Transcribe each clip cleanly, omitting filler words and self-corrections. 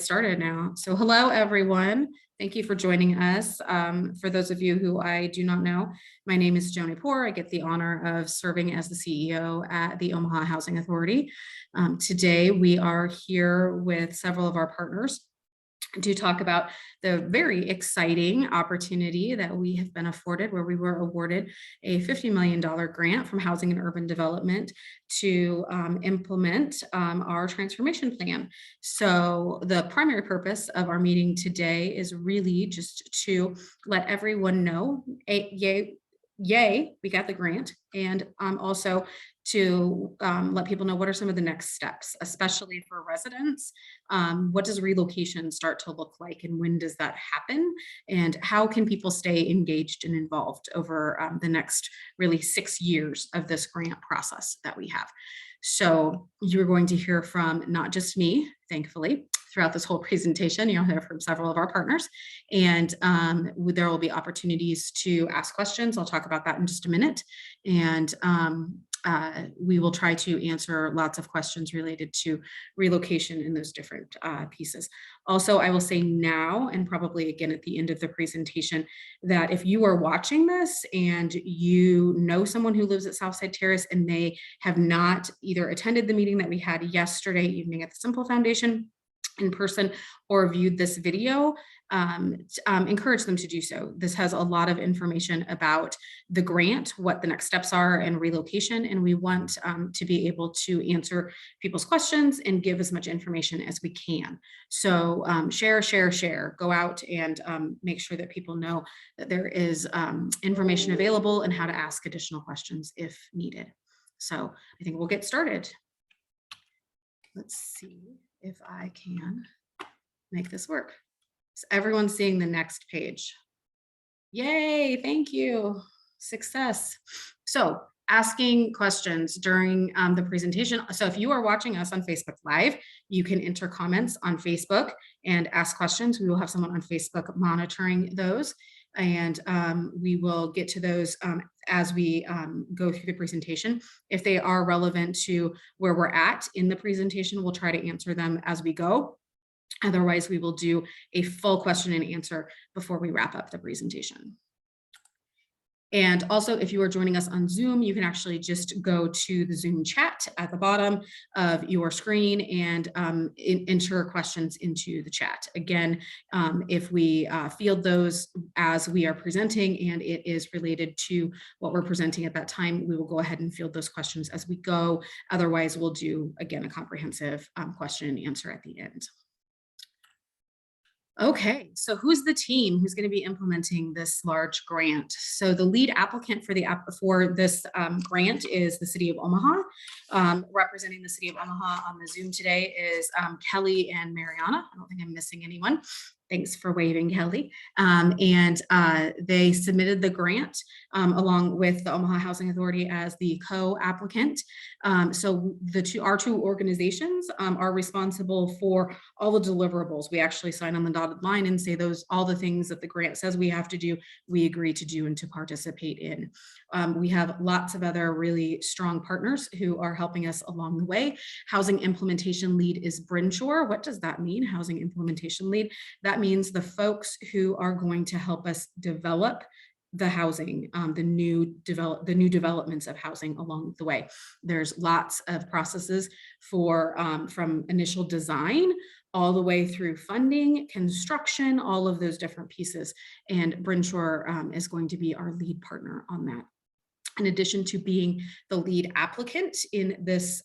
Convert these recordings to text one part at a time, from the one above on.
Started now. So hello, everyone. Thank you for joining us. For those of you who I do not know, my name is Joni Poor. I get the honor of serving as the CEO at the Omaha Housing Authority. Today, we are here with several of our partners to talk about the very exciting opportunity that we have been afforded, where we were awarded a $50 million grant from Housing and Urban Development to implement our transformation plan. So the primary purpose of our meeting today is really just to let everyone know, yay, we got the grant, and also to let people know what are some of the next steps, especially for residents. What does relocation start to look like, and when does that happen? And how can people stay engaged and involved over the next really 6 years of this grant process that we have? So you're going to hear from not just me, thankfully, throughout this whole presentation. You'll hear from several of our partners, and there will be opportunities to ask questions. I'll talk about that in just a minute. And we will try to answer lots of questions related to relocation in those different pieces. Also, I will say now, and probably again at the end of the presentation, that if you are watching this and you know someone who lives at Southside Terrace and they have not either attended the meeting that we had yesterday evening at the Simple Foundation in person or viewed this video, encourage them to do so. This has a lot of information about the grant, what the next steps are, and relocation, and we want to be able to answer people's questions and give as much information as we can. So share, go out and make sure that people know that there is information available and how to ask additional questions if needed. So I think we'll get started. Let's see if I can make this work. So everyone's seeing the next page. Yay, thank you. Success. So asking questions during the presentation. So if you are watching us on Facebook Live, you can enter comments on Facebook and ask questions. We will have someone on Facebook monitoring those. And we will get to those as we go through the presentation. If they are relevant to where we're at in the presentation, we'll try to answer them as we go. Otherwise, we will do a full question and answer before we wrap up the presentation. And also, if you are joining us on Zoom, you can actually just go to the Zoom chat at the bottom of your screen and enter questions into the chat. Again, if we field those as we are presenting and it is related to what we're presenting at that time, we will go ahead and field those questions as we go. Otherwise, we'll do, again, a comprehensive question and answer at the end. Okay, so who's the team who's going to be implementing this large grant? So the lead applicant for this grant is the City of Omaha. Representing the City of Omaha on the Zoom today is Kelly and Mariana. I don't think I'm missing anyone. Thanks for waving, Kelly. They submitted the grant along with the Omaha Housing Authority as the co-applicant. So our two organizations are responsible for all the deliverables. We actually sign on the dotted line and say all the things that the grant says we have to do, we agree to do and to participate in. We have lots of other really strong partners who are helping us along the way. Housing implementation lead is Brinshaw. What does that mean, housing implementation lead? That means the folks who are going to help us develop the housing, the new developments of housing along the way. There's lots of processes for from initial design all the way through funding, construction, all of those different pieces. And Brinshaw is going to be our lead partner on that. In addition to being the lead applicant in this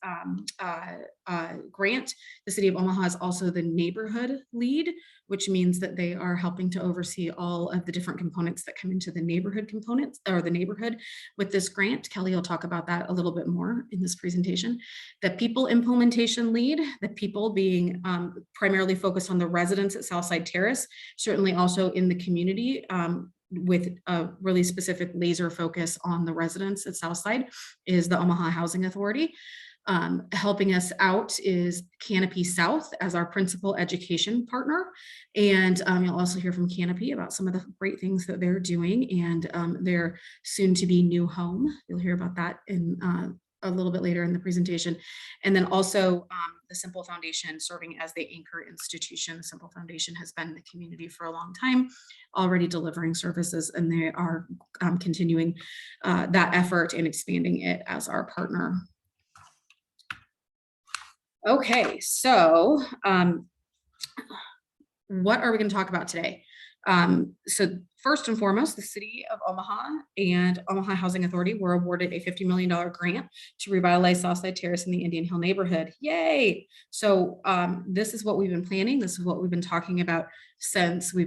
grant, the City of Omaha is also the neighborhood lead, which means that they are helping to oversee all of the different components that come into the neighborhood components or the neighborhood with this grant. Kelly will talk about that a little bit more in this presentation. The people implementation lead, the people being primarily focused on the residents at Southside Terrace, certainly also in the community, with a really specific laser focus on the residents at Southside, is the Omaha Housing Authority. Helping us out is Canopy South as our principal education partner. And you'll also hear from Canopy about some of the great things that they're doing and their soon to be new home. You'll hear about that in a little bit later in the presentation. And then also the Simple Foundation serving as the anchor institution. The Simple Foundation has been in the community for a long time, already delivering services, and they are continuing that effort and expanding it as our partner. Okay, so what are we going to talk about today? So first and foremost, the city of Omaha and Omaha Housing Authority were awarded a $50 million grant to revitalize Southside Terrace in the Indian Hill neighborhood. Yay! So this is what we've been planning. This is what we've been talking about since we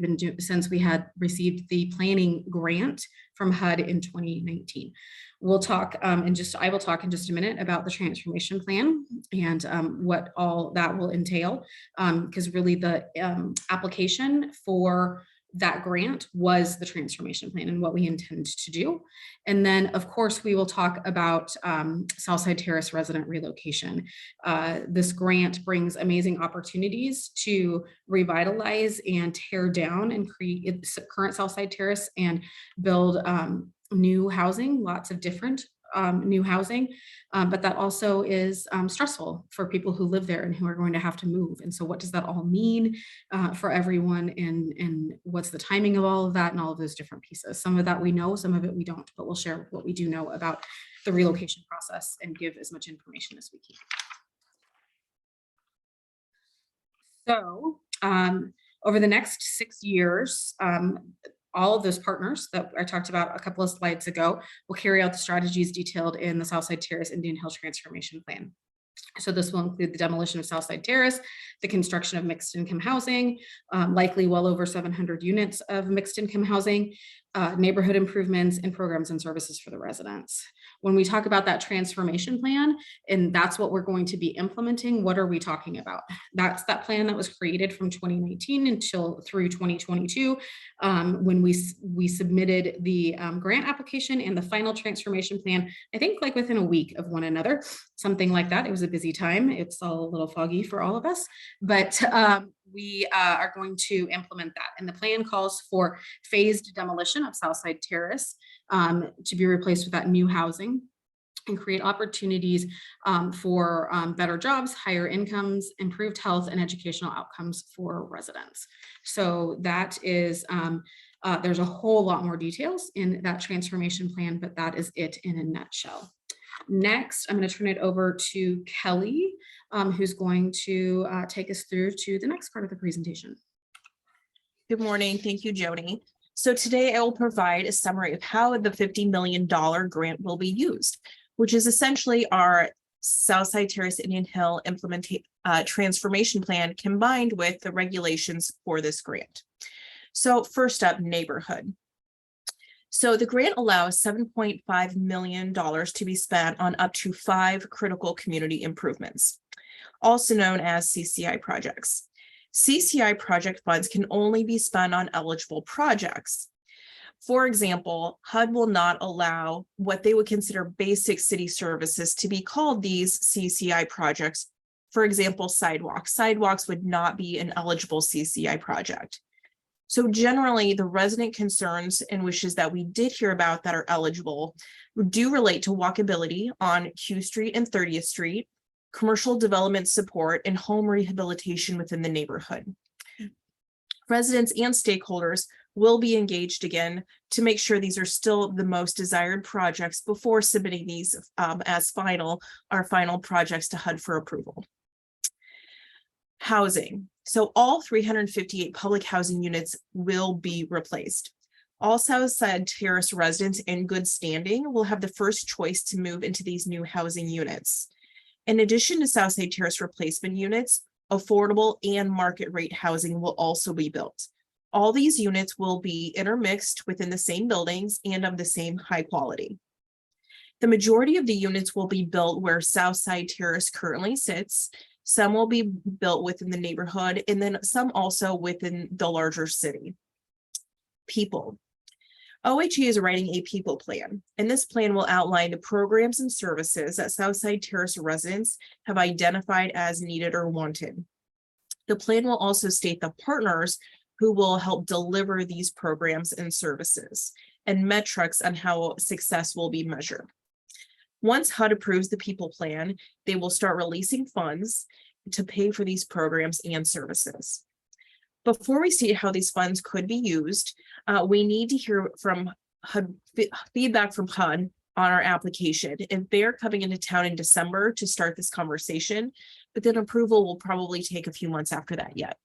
had received the planning grant from HUD in 2019. We'll talk I will talk in just a minute about the transformation plan and what all that will entail, because really the application for that grant was the transformation plan and what we intend to do. And then, of course, we will talk about Southside Terrace resident relocation. This grant brings amazing opportunities to revitalize and tear down and create current Southside Terrace and build new housing, lots of different new housing, but that also is stressful for people who live there and who are going to have to move. And so what does that all mean for everyone, and what's the timing of all of that and all of those different pieces? Some of that we know, some of it we don't, but we'll share what we do know about the relocation process and give as much information as we can. So over the next 6 years, all of those partners that I talked about a couple of slides ago will carry out the strategies detailed in the Southside Terrace Indian Hill Transformation Plan. So this will include the demolition of Southside Terrace, the construction of mixed income housing, likely well over 700 units of mixed income housing, neighborhood improvements, and programs and services for the residents. When we talk about that transformation plan, and that's what we're going to be implementing, what are we talking about? That's that plan that was created from 2019 until through 2022, when we submitted the grant application and the final transformation plan, I think like within a week of one another, something like that. It was a busy time. It's all a little foggy for all of us, but we are going to implement that. And the plan calls for phased demolition of Southside Terrace to be replaced with that new housing and create opportunities for better jobs, higher incomes, improved health and educational outcomes for residents. So that is, there's a whole lot more details in that transformation plan, but that is it in a nutshell. Next, I'm going to turn it over to Kelly, who's going to take us through to the next part of the presentation. Good morning. Thank you, Joni. So today I will provide a summary of how the $50 million grant will be used, which is essentially our Southside Terrace Indian Hill transformation plan combined with the regulations for this grant. So first up, neighborhood. So the grant allows $7.5 million to be spent on up to 5 critical community improvements, also known as CCI projects. CCI project funds can only be spent on eligible projects. For example, HUD will not allow what they would consider basic city services to be called these CCI projects. For example, sidewalks. Sidewalks would not be an eligible CCI project. So generally, the resident concerns and wishes that we did hear about that are eligible do relate to walkability on Q Street and 30th Street, commercial development support, and home rehabilitation within the neighborhood. Residents and stakeholders will be engaged again to make sure these are still the most desired projects before submitting these as our final projects to HUD for approval. Housing. So all 358 public housing units will be replaced. All Southside Terrace residents in good standing will have the first choice to move into these new housing units. In addition to Southside Terrace replacement units, affordable and market rate housing will also be built. All these units will be intermixed within the same buildings and of the same high quality. The majority of the units will be built where Southside Terrace currently sits. Some will be built within the neighborhood, and then some also within the larger city. People. OHE is writing a people plan, and this plan will outline the programs and services that Southside Terrace residents have identified as needed or wanted. The plan will also state the partners who will help deliver these programs and services, and metrics on how success will be measured. Once HUD approves the people plan, they will start releasing funds to pay for these programs and services. Before we see how these funds could be used, we need to hear from HUD, feedback from HUD on our application. If they're coming into town in December to start this conversation, but then approval will probably take a few months after that yet.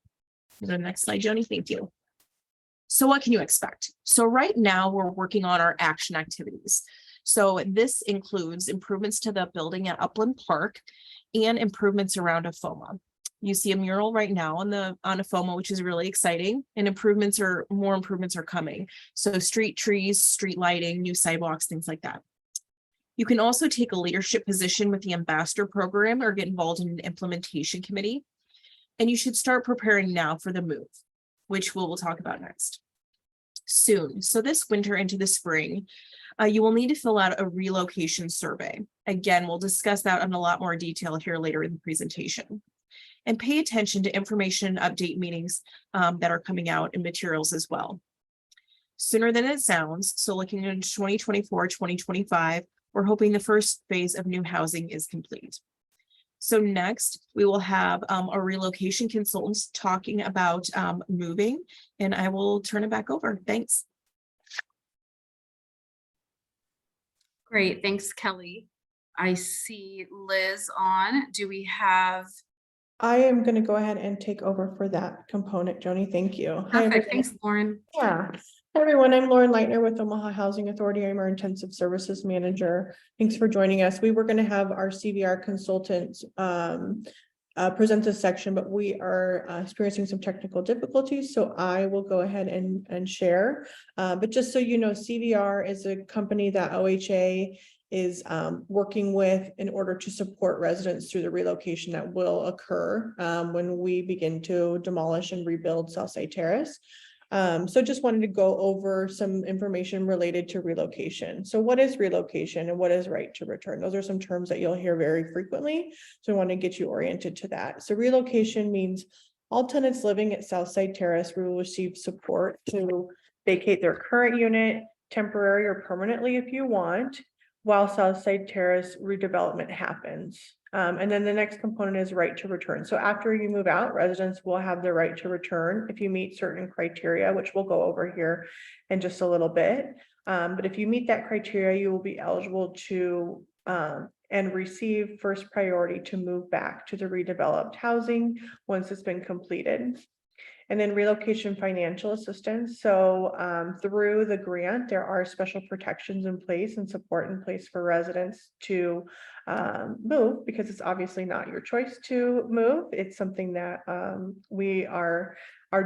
The next slide, Joni, thank you. So what can you expect? So right now we're working on our action activities. So this includes improvements to the building at Upland Park and improvements around AFOMA. You see a mural right now on AFOMA, which is really exciting, and more improvements are coming. So street trees, street lighting, new sidewalks, things like that. You can also take a leadership position with the ambassador program or get involved in an implementation committee. And you should start preparing now for the move, which we'll talk about next soon. So this winter into the spring, you will need to fill out a relocation survey. Again, we'll discuss that in a lot more detail here later in the presentation. And pay attention to information update meetings that are coming out in materials as well. Sooner than it sounds, so looking into 2024, 2025, we're hoping the first phase of new housing is complete. So next, we will have a relocation consultant talking about moving, and I will turn it back over. Thanks. Great, thanks, Kelly. I see Liz on. Do we have? I am going to go ahead and take over for that component, Joni. Thank you. Perfect. Thanks, Lauren. Yeah. Hi, everyone. I'm Lauren Leitner with Omaha Housing Authority. I'm our intensive services manager. Thanks for joining us. We were going to have our CVR consultants present this section, but we are experiencing some technical difficulties. So I will go ahead and share. But just so you know, CVR is a company that OHA is working with in order to support residents through the relocation that will occur when we begin to demolish and rebuild Southside Terrace. So just wanted to go over some information related to relocation. So what is relocation and what is right to return? Those are some terms that you'll hear very frequently. So I want to get you oriented to that. So relocation means all tenants living at Southside Terrace will receive support to vacate their current unit, temporary or permanently if you want, while Southside Terrace redevelopment happens. And then the next component is right to return. So after you move out, residents will have the right to return if you meet certain criteria, which we'll go over here in just a little bit. But if you meet that criteria, you will be eligible to and receive first priority to move back to the redeveloped housing once it's been completed. And then relocation financial assistance. So through the grant, there are special protections in place and support in place for residents to move, because it's obviously not your choice to move. It's something that we are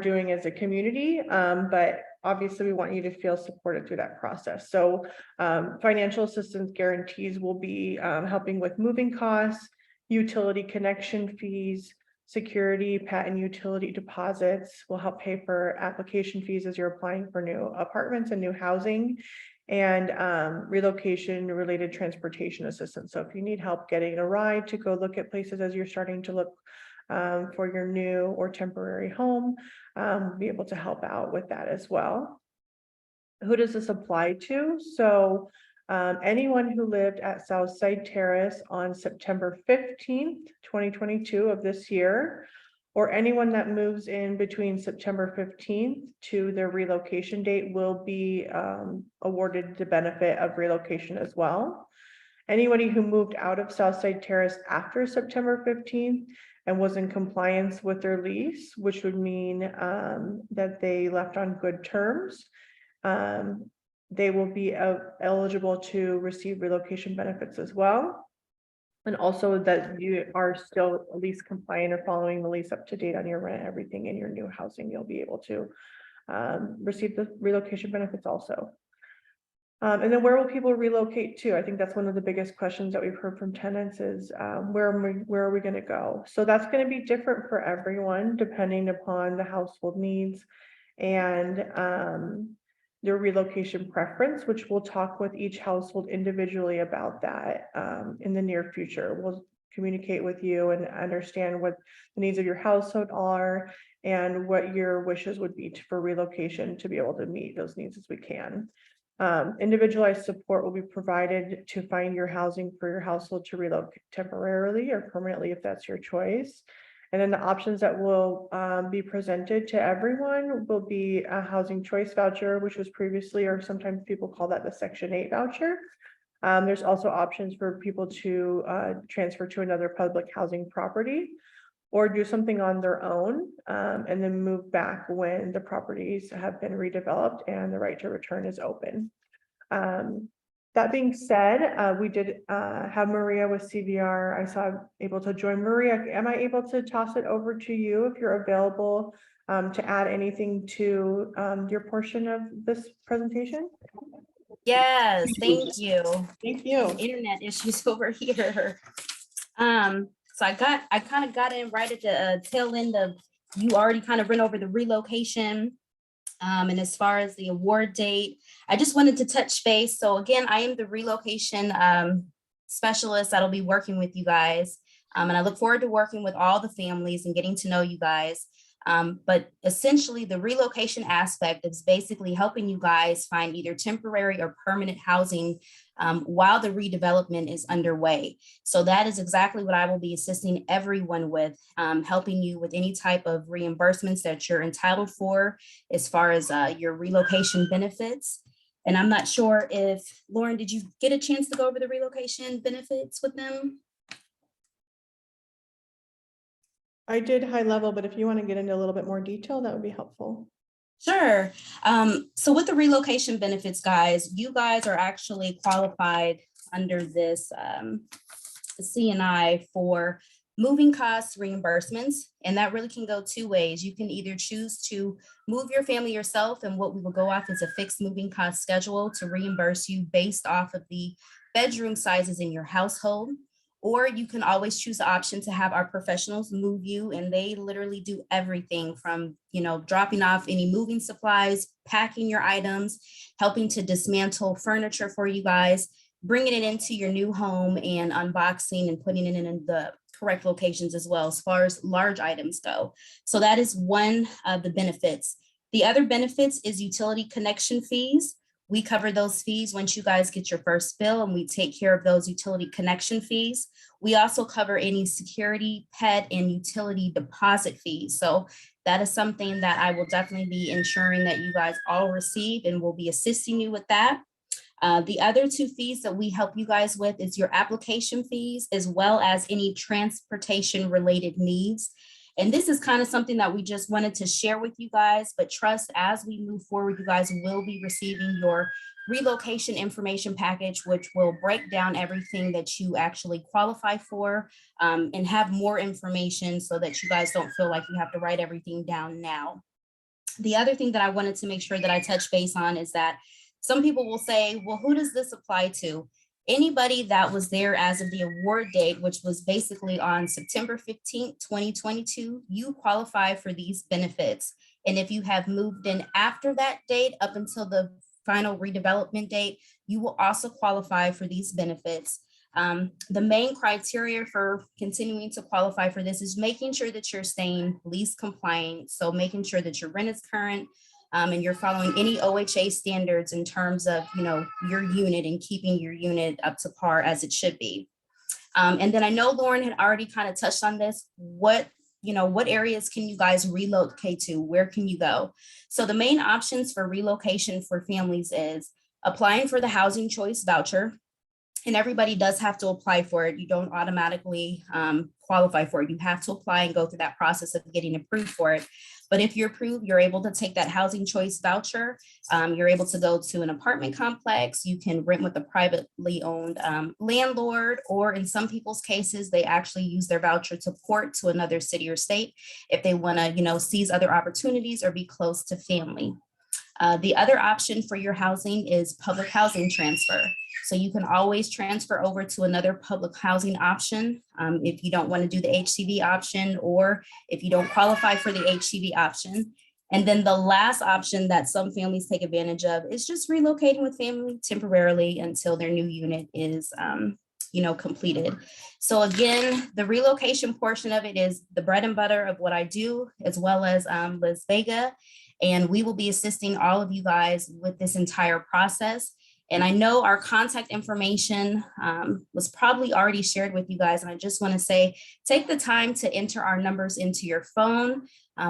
doing as a community, but obviously we want you to feel supported through that process. So financial assistance guarantees will be helping with moving costs, utility connection fees, security, pet and utility deposits, will help pay for application fees as you're applying for new apartments and new housing, and relocation related transportation assistance. So if you need help getting a ride to go look at places as you're starting to look for your new or temporary home, we'll be able to help out with that as well. Who does this apply to? So anyone who lived at Southside Terrace on September 15th, 2022 of this year, or anyone that moves in between September 15th to their relocation date will be awarded the benefit of relocation as well. Anybody who moved out of Southside Terrace after September 15th and was in compliance with their lease, which would mean that they left on good terms, they will be eligible to receive relocation benefits as well. And also that you are still lease compliant or following the lease up to date on your rent, everything in your new housing, you'll be able to receive the relocation benefits also. And then where will people relocate to? I think that's one of the biggest questions that we've heard from tenants is where are we going to go? So that's going to be different for everyone depending upon the household needs and their relocation preference, which we'll talk with each household individually about that in the near future. We'll communicate with you and understand what the needs of your household are and what your wishes would be for relocation to be able to meet those needs as we can. Individualized support will be provided to find your housing for your household to relocate temporarily or permanently if that's your choice. And then the options that will be presented to everyone will be a housing choice voucher, which was previously, or sometimes people call that the Section 8 voucher. There's also options for people to transfer to another public housing property or do something on their own and then move back when the properties have been redeveloped and the right to return is open. That being said, we did have Maria with CVR. I saw able to join. Maria, am I able to toss it over to you if you're available to add anything to your portion of this presentation? Yes, thank you. Thank you. Internet issues over here. So I kind of got in right at the tail end of, you already kind of ran over the relocation. And as far as the award date, I just wanted to touch base. So again, I am the relocation specialist that'll be working with you guys. And I look forward to working with all the families and getting to know you guys. But essentially the relocation aspect is basically helping you guys find either temporary or permanent housing while the redevelopment is underway. So that is exactly what I will be assisting everyone with, helping you with any type of reimbursements that you're entitled for as far as your relocation benefits. And I'm not sure if, Lauren, did you get a chance to go over the relocation benefits with them? I did high level, but if you want to get into a little bit more detail, that would be helpful. Sure. So with the relocation benefits, guys, you guys are actually qualified under this CNI for moving costs reimbursements. And that really can go two ways. You can either choose to move your family yourself, and what we will go off is a fixed moving cost schedule to reimburse you based off of the bedroom sizes in your household. Or you can always choose the option to have our professionals move you, and they literally do everything from, dropping off any moving supplies, packing your items, helping to dismantle furniture for you guys, bringing it into your new home and unboxing and putting it in the correct locations as well, as far as large items go. So that is one of the benefits. The other benefits is utility connection fees. We cover those fees once you guys get your first bill, and we take care of those utility connection fees. We also cover any security, pet, and utility deposit fees. So that is something that I will definitely be ensuring that you guys all receive, and we'll be assisting you with that. The other two fees that we help you guys with is your application fees, as well as any transportation related needs. And this is kind of something that we just wanted to share with you guys, but trust, as we move forward, you guys will be receiving your relocation information package, which will break down everything that you actually qualify for, and have more information so that you guys don't feel like you have to write everything down now. The other thing that I wanted to make sure that I touch base on is that some people will say, well, who does this apply to? Anybody that was there as of the award date, which was basically on September 15th, 2022, you qualify for these benefits. And if you have moved in after that date up until the final redevelopment date, you will also qualify for these benefits. The main criteria for continuing to qualify for this is making sure that you're staying lease compliant. So making sure that your rent is current, and you're following any OHA standards in terms of, your unit and keeping your unit up to par as it should be. And then I know Lauren had already kind of touched on this. What areas can you guys relocate to? Where can you go? So the main options for relocation for families is applying for the housing choice voucher. And everybody does have to apply for it. You don't automatically qualify for it. You have to apply and go through that process of getting approved for it. But if you're approved, you're able to take that housing choice voucher. You're able to go to an apartment complex. You can rent with a privately owned landlord, or in some people's cases, they actually use their voucher to port to another city or state if they want to, seize other opportunities or be close to family. The other option for your housing is public housing transfer. So you can always transfer over to another public housing option if you don't want to do the HCV option, or if you don't qualify for the HCV option. And then the last option that some families take advantage of is just relocating with family temporarily until their new unit is completed. So again, the relocation portion of it is the bread and butter of what I do, as well as Liz Vega. And we will be assisting all of you guys with this entire process. And I know our contact information was probably already shared with you guys. And I just want to say, take the time to enter our numbers into your phone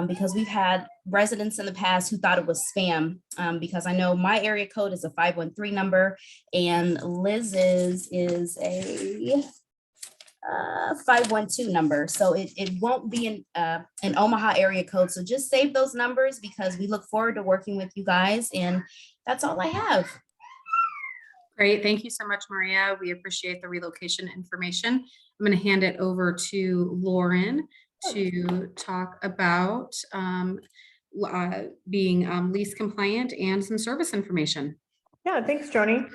because we've had residents in the past who thought it was spam because I know my area code is a 513 number and Liz's is a 512 number. So it won't be an Omaha area code. So just save those numbers because we look forward to working with you guys. And that's all I have. Great. Thank you so much, Maria. We appreciate the relocation information. I'm going to hand it over to Lauren to talk about being lease compliant and some service information. Yeah, thanks, Joni.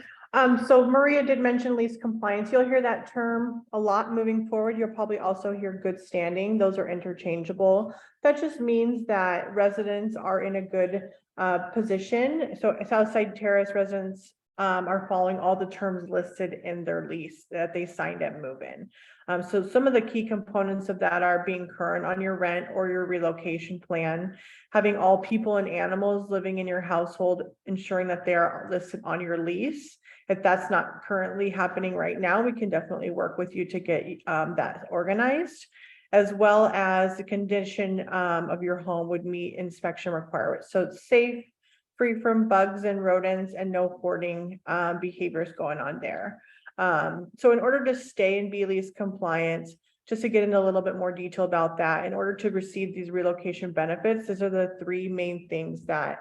So Maria did mention lease compliance. You'll hear that term a lot moving forward. You'll probably also hear good standing. Those are interchangeable. That just means that residents are in a good position. So Southside Terrace residents are following all the terms listed in their lease that they signed at move-in. So some of the key components of that are being current on your rent or your relocation plan, having all people and animals living in your household, ensuring that they are listed on your lease. If that's not currently happening right now, we can definitely work with you to get that organized, as well as the condition of your home would meet inspection requirements. So it's safe, free from bugs and rodents, and no hoarding behaviors going on there. So in order to stay and be lease compliant, just to get into a little bit more detail about that, in order to receive these relocation benefits, these are the three main things that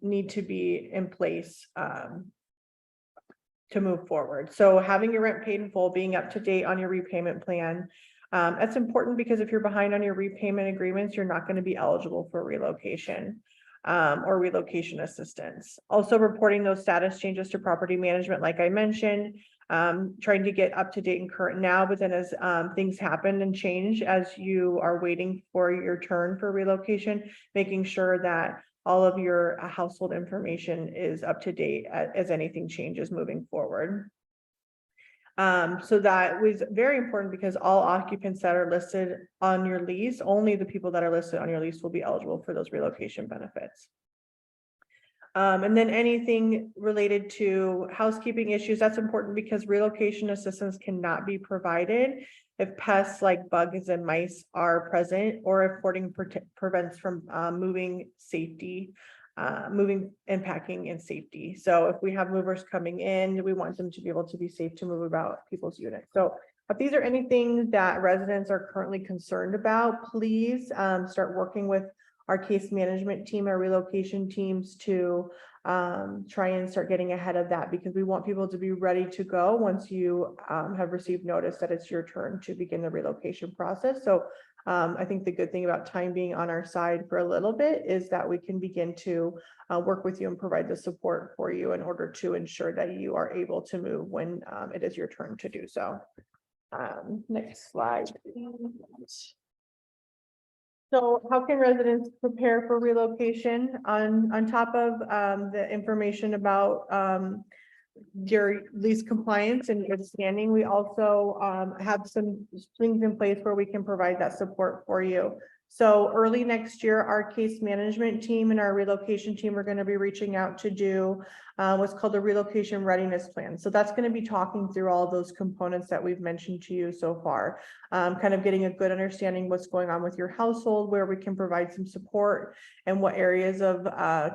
need to be in place to move forward. So having your rent paid in full, being up to date on your repayment plan. That's important because if you're behind on your repayment agreements, you're not going to be eligible for relocation or relocation assistance. Also reporting those status changes to property management, like I mentioned, trying to get up to date and current now, but then as things happen and change as you are waiting for your turn for relocation, making sure that all of your household information is up to date as anything changes moving forward. So that was very important because all occupants that are listed on your lease, only the people that are listed on your lease will be eligible for those relocation benefits. And then anything related to housekeeping issues, that's important because relocation assistance cannot be provided if pests like bugs and mice are present, or if hoarding prevents from moving and packing in safety. So if we have movers coming in, we want them to be able to be safe to move about people's units. So if these are anything that residents are currently concerned about, please start working with our case management team, our relocation teams to try and start getting ahead of that, because we want people to be ready to go once you have received notice that it's your turn to begin the relocation process. So I think the good thing about time being on our side for a little bit is that we can begin to work with you and provide the support for you in order to ensure that you are able to move when it is your turn to do so. Next slide. So how can residents prepare for relocation? On top of the information about your lease compliance and good standing, we also have some things in place where we can provide that support for you. So early next year, our case management team and our relocation team are going to be reaching out to do what's called the relocation readiness plan. So that's going to be talking through all those components that we've mentioned to you so far, kind of getting a good understanding what's going on with your household, where we can provide some support, and what areas of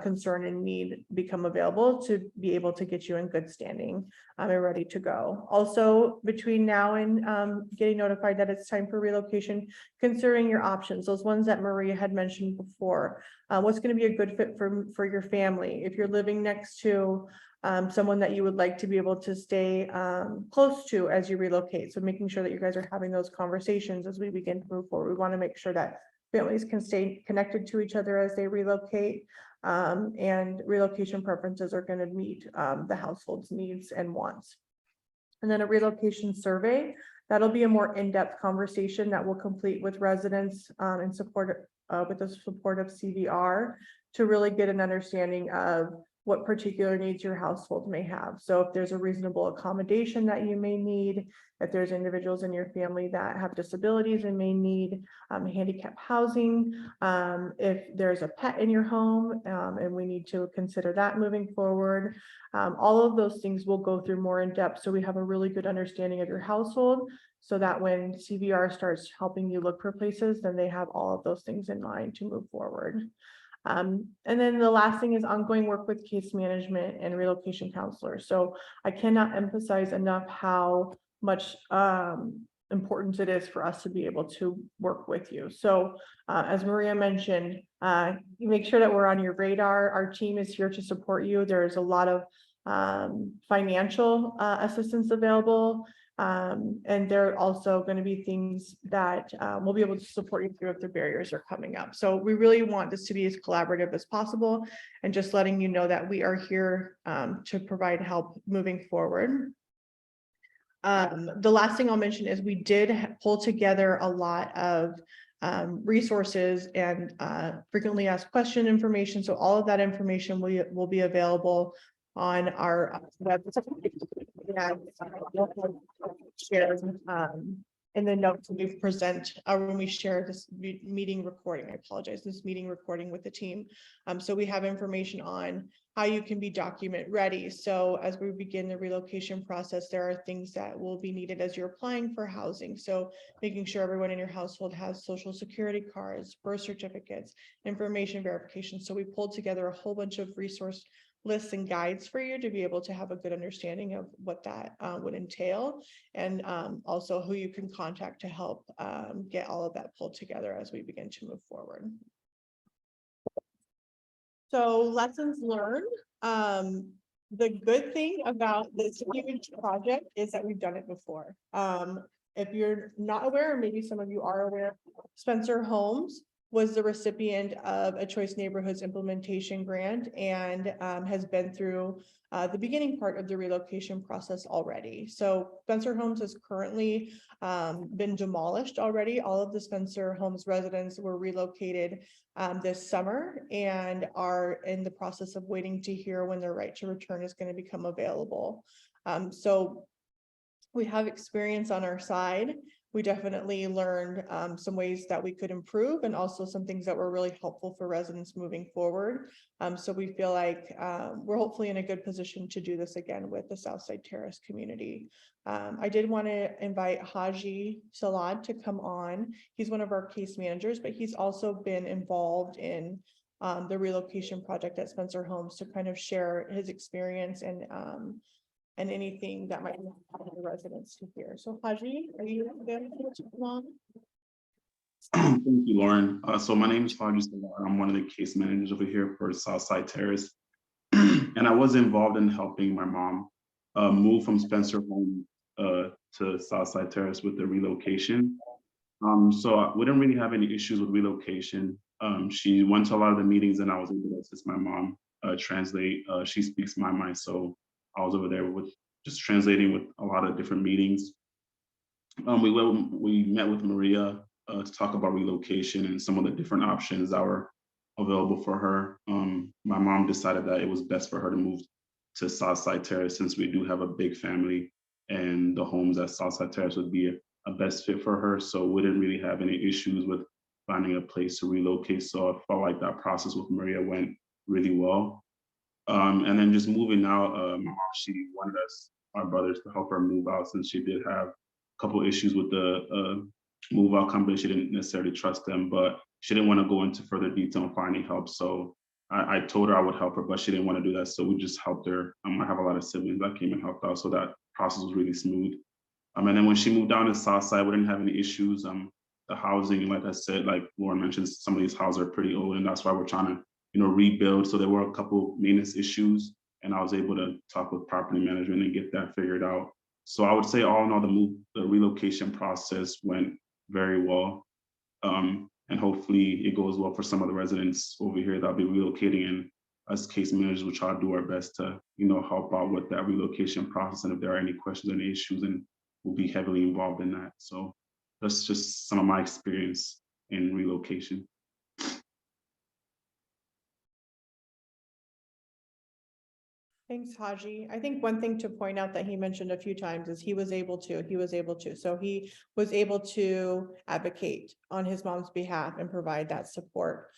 concern and need become available to be able to get you in good standing and ready to go. Also, between now and getting notified that it's time for relocation, considering your options, those ones that Maria had mentioned before, what's going to be a good fit for your family. If you're living next to someone that you would like to be able to stay close to as you relocate. So making sure that you guys are having those conversations as we begin to move forward. We want to make sure that families can stay connected to each other as they relocate, and relocation preferences are going to meet the household's needs and wants. And then a relocation survey, that'll be a more in-depth conversation that we'll complete with residents in support with the support of CVR to really get an understanding of what particular needs your household may have. So if there's a reasonable accommodation that you may need, if there's individuals in your family that have disabilities and may need handicap housing, if there's a pet in your home and we need to consider that moving forward, all of those things will go through more in depth. So we have a really good understanding of your household, so that when CVR starts helping you look for places, then they have all of those things in mind to move forward. And then the last thing is ongoing work with case management and relocation counselors. So I cannot emphasize enough how much importance it is for us to be able to work with you. So as Maria mentioned, make sure that we're on your radar. Our team is here to support you. There's a lot of financial assistance available. And there are also going to be things that we'll be able to support you through if the barriers are coming up. So we really want this to be as collaborative as possible, and just letting you know that we are here to provide help moving forward. The last thing I'll mention is we did pull together a lot of resources and frequently asked question information. So all of that information will be available on our website. Shared in the notes we present when we share this meeting recording. I apologize, this meeting recording with the team. So we have information on how you can be document ready. So as we begin the relocation process, there are things that will be needed as you're applying for housing. So making sure everyone in your household has social security cards, birth certificates, information verification. So we pulled together a whole bunch of resource lists and guides for you to be able to have a good understanding of what that would entail, and also who you can contact to help get all of that pulled together as we begin to move forward. So lessons learned. The good thing about this huge project is that we've done it before. If you're not aware, or maybe some of you are aware, Spencer Homes was the recipient of a Choice Neighborhoods implementation grant, and has been through the beginning part of the relocation process already. So Spencer Homes has currently been demolished already. All of the Spencer Homes residents were relocated this summer and are in the process of waiting to hear when their right to return is going to become available. So we have experience on our side. We definitely learned some ways that we could improve, and also some things that were really helpful for residents moving forward. So we feel like we're hopefully in a good position to do this again with the Southside Terrace community. I did want to invite Haji Salad to come on. He's one of our case managers, but he's also been involved in the relocation project at Spencer Homes to kind of share his experience and anything that might be helpful to the residents to hear. So Haji, are you available to come on? Thank you, Lauren. So my name is Haji Salad. I'm one of the case managers over here for Southside Terrace. And I was involved in helping my mom move from Spencer Home to Southside Terrace with the relocation. So we didn't really have any issues with relocation. She went to a lot of the meetings, and I was able to assist my mom translate. She speaks my mind, so I was over there with just translating with a lot of different meetings. We met with Maria to talk about relocation and some of the different options that were available for her. My mom decided that it was best for her to move to Southside Terrace, since we do have a big family, and the homes at Southside Terrace would be a best fit for her. So we didn't really have any issues with finding a place to relocate. So I felt like that process with Maria went really well. And then just moving out, my mom, she wanted us, our brothers, to help her move out, since she did have a couple issues with the move out company. She didn't necessarily trust them, but she didn't want to go into further detail on finding help. So I told her I would help her, but she didn't want to do that. So we just helped her. I have a lot of siblings that came and helped out. So that process was really smooth. And then when she moved down to Southside, we didn't have any issues. The housing, like I said, like Lauren mentioned, some of these houses are pretty old, and that's why we're trying to rebuild. So there were a couple maintenance issues, and I was able to talk with property management and get that figured out. So I would say all in all, the relocation process went very well. And hopefully it goes well for some of the residents over here that'll be relocating, and us case managers will try to do our best to, help out with that relocation process. And if there are any questions, any issues, and we'll be heavily involved in that. So that's just some of my experience in relocation. Thanks, Haji. I think one thing to point out that he mentioned a few times is he was able to. So he was able to advocate on his mom's behalf and provide that support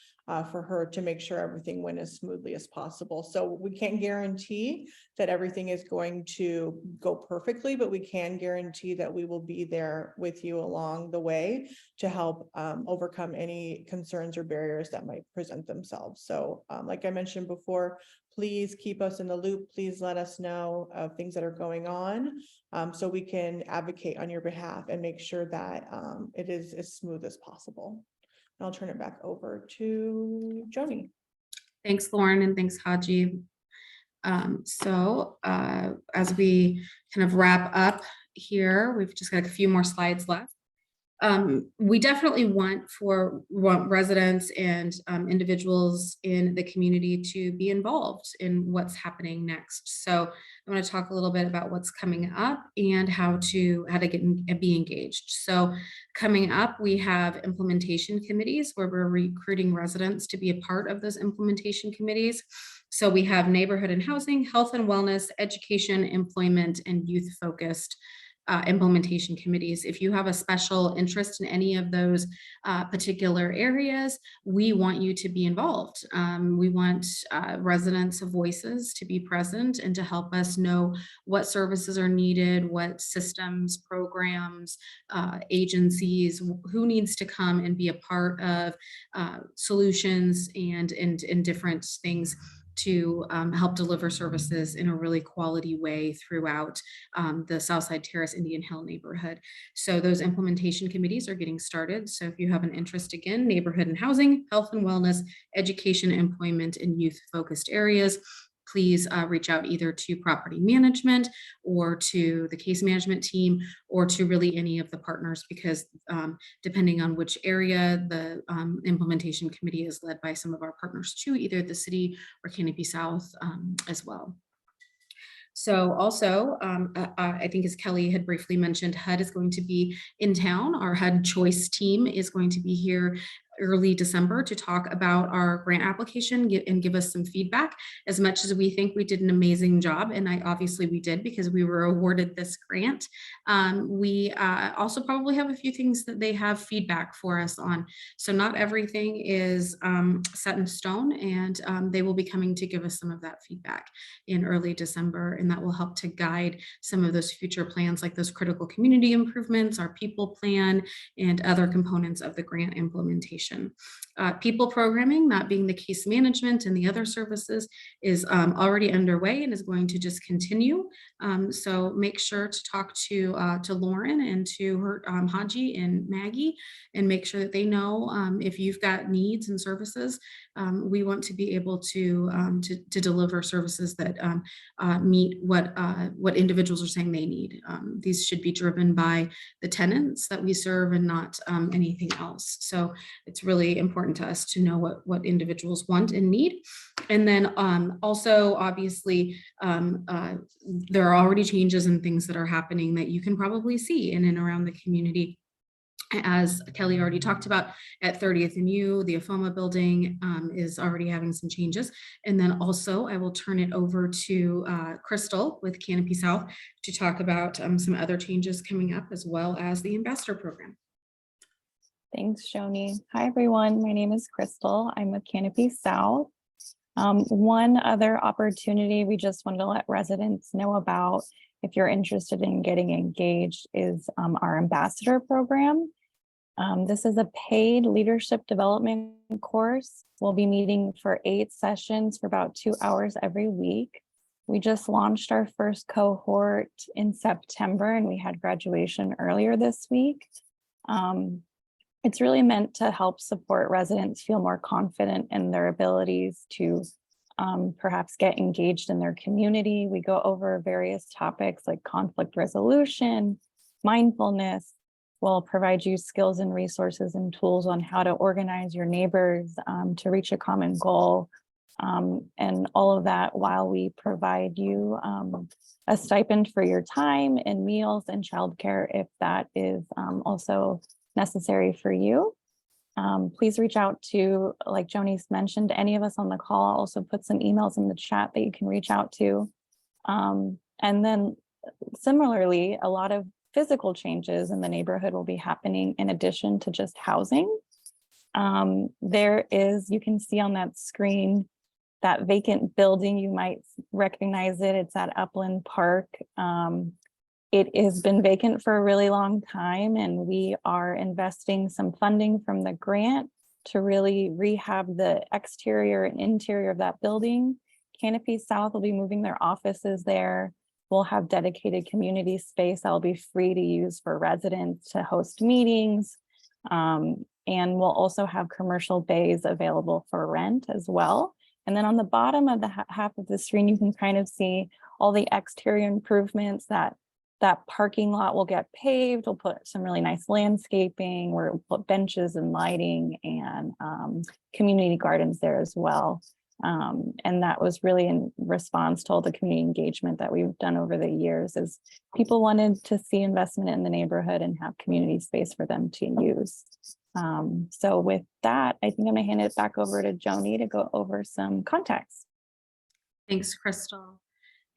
for her to make sure everything went as smoothly as possible. So we can't guarantee that everything is going to go perfectly, but we can guarantee that we will be there with you along the way to help overcome any concerns or barriers that might present themselves. So like I mentioned before, please keep us in the loop. Please let us know of things that are going on so we can advocate on your behalf and make sure that it is as smooth as possible. And I'll turn it back over to Joni. Thanks, Lauren, and thanks, Haji. As we kind of wrap up here, we've just got a few more slides left. We definitely want residents and individuals in the community to be involved in what's happening next. So I'm going to talk a little bit about what's coming up and how to be engaged. So coming up, we have implementation committees where we're recruiting residents to be a part of those implementation committees. So we have neighborhood and housing, health and wellness, education, employment, and youth-focused implementation committees. If you have a special interest in any of those particular areas, we want you to be involved. We want residents' voices to be present and to help us know what services are needed, what systems, programs, agencies, who needs to come and be a part of solutions and different things to help deliver services in a really quality way throughout the Southside Terrace Indian Hill neighborhood. So those implementation committees are getting started. So if you have an interest, again, neighborhood and housing, health and wellness, education, employment, and youth-focused areas, please reach out either to property management or to the case management team or to really any of the partners, because depending on which area, the implementation committee is led by some of our partners too, either the city or Canopy South as well. So also, I think as Kelly had briefly mentioned, HUD is going to be in town. Our HUD Choice team is going to be here early December to talk about our grant application and give us some feedback. As much as we think we did an amazing job, and obviously we did because we were awarded this grant, we also probably have a few things that they have feedback for us on. So not everything is set in stone, and they will be coming to give us some of that feedback in early December, and that will help to guide some of those future plans, like those critical community improvements, our people plan, and other components of the grant implementation. People programming, that being the case management and the other services, is already underway and is going to just continue. So make sure to talk to Lauren and to her Haji and Maggie, and make sure that they know if you've got needs and services. We want to be able to deliver services that meet what individuals are saying they need. These should be driven by the tenants that we serve and not anything else. So it's really important to us to know what individuals want and need. And then also, obviously, there are already changes and things that are happening that you can probably see in and around the community. As Kelly already talked about, at 30th and U, the AFOMA building is already having some changes. And then also I will turn it over to Crystal with Canopy South to talk about some other changes coming up, as well as the ambassador program. Thanks, Joni. Hi, everyone. My name is Crystal. I'm with Canopy South. One other opportunity we just wanted to let residents know about, if you're interested in getting engaged, is our ambassador program. This is a paid leadership development course. We'll be meeting for 8 sessions for about 2 hours every week. We just launched our first cohort in September, and we had graduation earlier this week. It's really meant to help support residents feel more confident in their abilities to perhaps get engaged in their community. We go over various topics like conflict resolution, mindfulness. We'll provide you skills and resources and tools on how to organize your neighbors to reach a common goal. And all of that while we provide you a stipend for your time and meals and childcare if that is also necessary for you. Please reach out to, like Joni's mentioned, any of us on the call. I'll also put some emails in the chat that you can reach out to. And then similarly, a lot of physical changes in the neighborhood will be happening in addition to just housing. There is, you can see on that screen, that vacant building, you might recognize it. It's at Upland Park. It has been vacant for a really long time, and we are investing some funding from the grant to really rehab the exterior and interior of that building. Canopy South will be moving their offices there. We'll have dedicated community space that will be free to use for residents to host meetings. And we'll also have commercial bays available for rent as well. And then on the bottom of the half of the screen, you can kind of see all the exterior improvements. That parking lot will get paved. We'll put some really nice landscaping. We'll put benches and lighting and community gardens there as well. And that was really in response to all the community engagement that we've done over the years, is people wanted to see investment in the neighborhood and have community space for them to use. So with that, I think I'm gonna hand it back over to Joni to go over some context. Thanks, Crystal.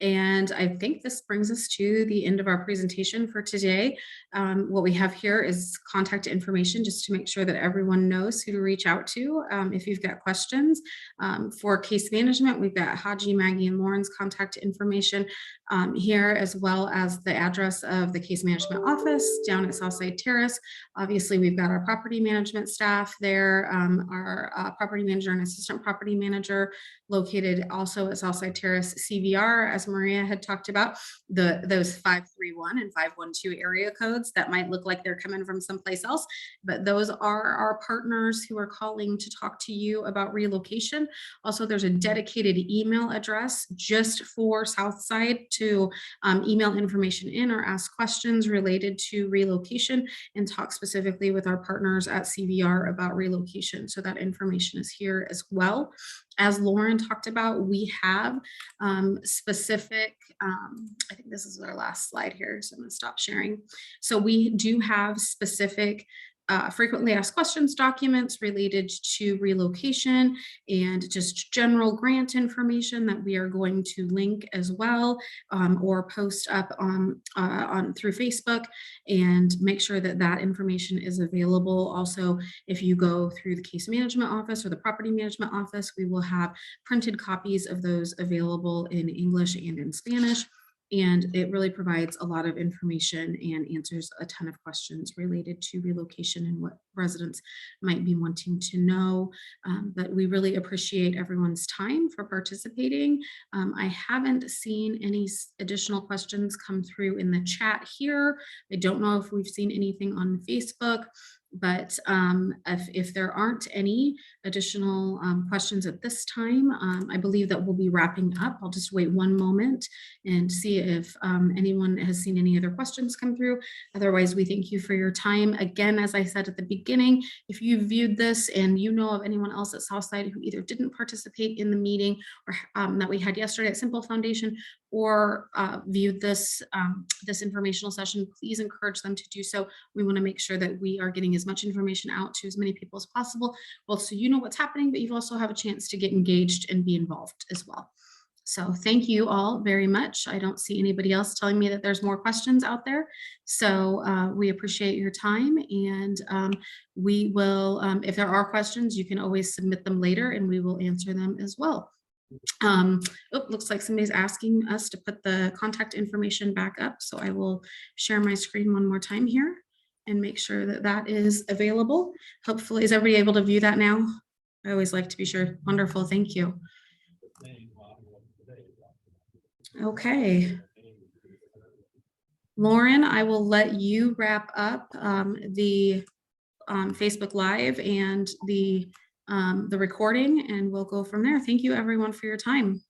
And I think this brings us to the end of our presentation for today. What we have here is contact information, just to make sure that everyone knows who to reach out to if you've got questions. For case management, we've got Haji, Maggie, and Lauren's contact information here, as well as the address of the case management office down at Southside Terrace. Obviously, we've got our property management staff there, our property manager and assistant property manager located also at Southside Terrace. CVR, as Maria had talked about, those 531 and 512 area codes that might look like they're coming from someplace else, but those are our partners who are calling to talk to you about relocation. Also, there's a dedicated email address just for Southside to email information in or ask questions related to relocation and talk specifically with our partners at CVR about relocation. So that information is here as well. As Lauren talked about, we have specific, I think this is our last slide here, so I'm going to stop sharing. So we do have specific frequently asked questions documents related to relocation and just general grant information that we are going to link as well, or post up on through Facebook, and make sure that that information is available. Also, if you go through the case management office or the property management office, we will have printed copies of those available in English and in Spanish. And it really provides a lot of information and answers a ton of questions related to relocation and what residents might be wanting to know. But we really appreciate everyone's time for participating. I haven't seen any additional questions come through in the chat here. I don't know if we've seen anything on Facebook. But if there aren't any additional questions at this time, I believe that we'll be wrapping up. I'll just wait one moment and see if anyone has seen any other questions come through. Otherwise, we thank you for your time. Again, as I said at the beginning, if you viewed this and you know of anyone else at Southside who either didn't participate in the meeting or that we had yesterday at Simple Foundation, or viewed this this informational session, please encourage them to do so. We want to make sure that we are getting as much information out to as many people as possible, both so you know what's happening, but you also have a chance to get engaged and be involved as well. So thank you all very much. I don't see anybody else telling me that there's more questions out there. So we appreciate your time, and we will, if there are questions, you can always submit them later and we will answer them as well. Looks like somebody's asking us to put the contact information back up. So I will share my screen one more time here and make sure that that is available. Hopefully, is everybody able to view that now? I always like to be sure. Wonderful, thank you. Okay. Lauren, I will let you wrap up the Facebook Live and the recording, and we'll go from there. Thank you everyone for your time.